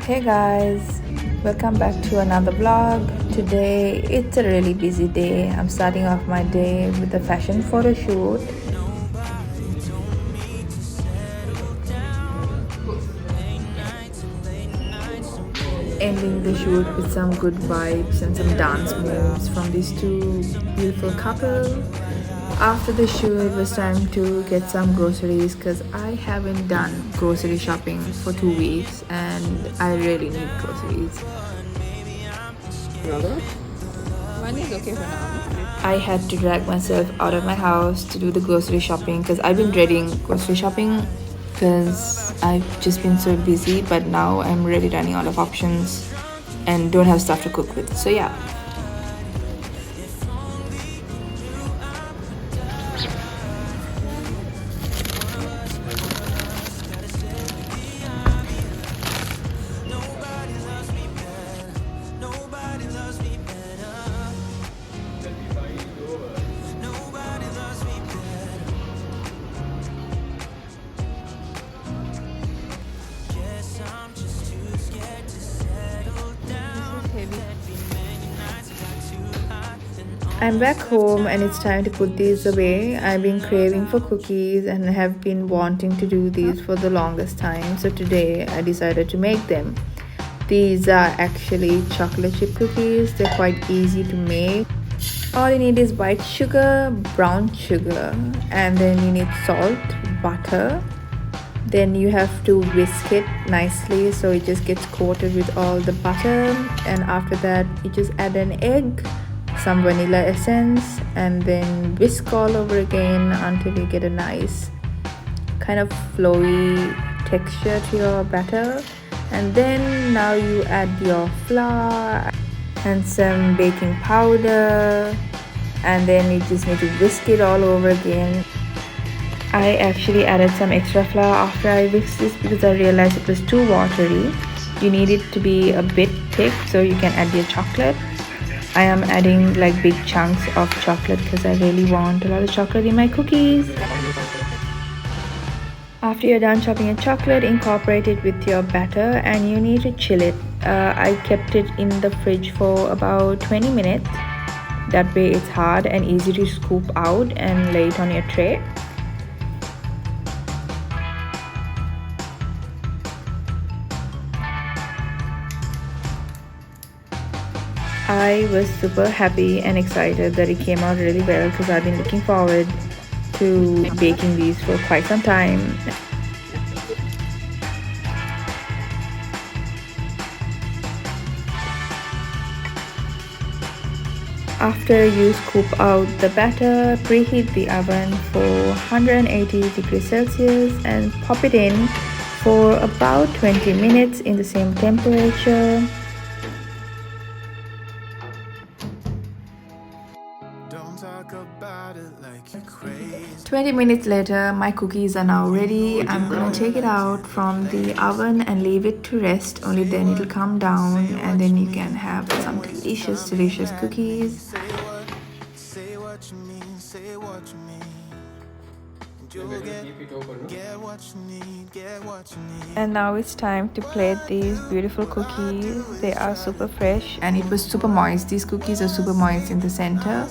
Hey guys, welcome back to another vlog. Today it's a really busy day. I'm starting off my day with a fashion photo shoot. Ending the shoot with some good vibes and some dance moves from these two beautiful couple. After the shoot, it was time to get some groceries because I haven't done grocery shopping for 2 weeks and I really need groceries. Another one is okay for now. I had to drag myself out of my house to do the grocery shopping because I've been dreading grocery shopping because I've just been so busy, but now I'm really running out of options and don't have stuff to cook with. So yeah. I'm back home and it's time to put these away. I've been craving for cookies and have been wanting to do these for the longest time. So today I decided to make them. These are actually chocolate chip cookies. They're quite easy to make. All you need is white sugar, brown sugar, and then you need salt, butter. Then you have to whisk it nicely so it just gets coated with all the butter. And after that you just add an egg, some vanilla essence, and then whisk all over again until you get a nice kind of flowy texture to your batter. And then now you add your flour and some baking powder, and then you just need to whisk it all over again. I actually added some extra flour after I whisked this because I realized it was too watery. You need it to be a bit thick so you can add your chocolate. I am adding like big chunks of chocolate because I really want a lot of chocolate in my cookies. After you're done chopping your chocolate, incorporate it with your batter and you need to chill it. I kept it in the fridge for about 20 minutes. That way it's hard and easy to scoop out and lay it on your tray. I was super happy and excited that it came out really well because I've been looking forward to baking these for quite some time. After you scoop out the batter, preheat the oven for 180 degrees Celsius and pop it in for about 20 minutes in the same temperature. 20 minutes later, my cookies are now ready. I'm gonna take it out from the oven and leave it to rest. Only then it'll come down and then you can have some delicious cookies. And now it's time to plate these beautiful cookies. They are super fresh and it was super moist. These cookies are super moist in the center,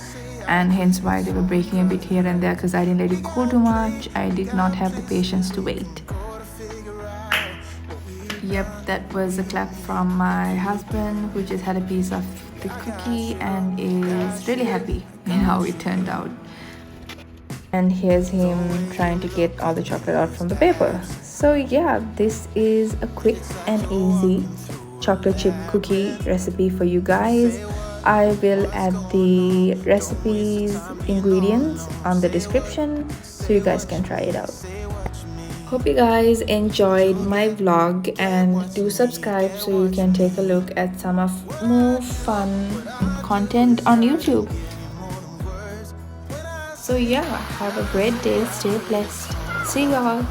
and hence why they were breaking a bit here and there because I didn't let it cool too much. I did not have the patience to wait. Yep, that was a clap from my husband who just had a piece of the cookie and is really happy in how it turned out. And here's him trying to get all the chocolate out from the paper. So yeah, this is a quick and easy chocolate chip cookie recipe for you guys. I will add the recipes, ingredients on the description so you guys can try it out. Hope you guys enjoyed my vlog and do subscribe so you can take a look at some of more fun content on YouTube. So yeah, have a great day, stay blessed. See y'all.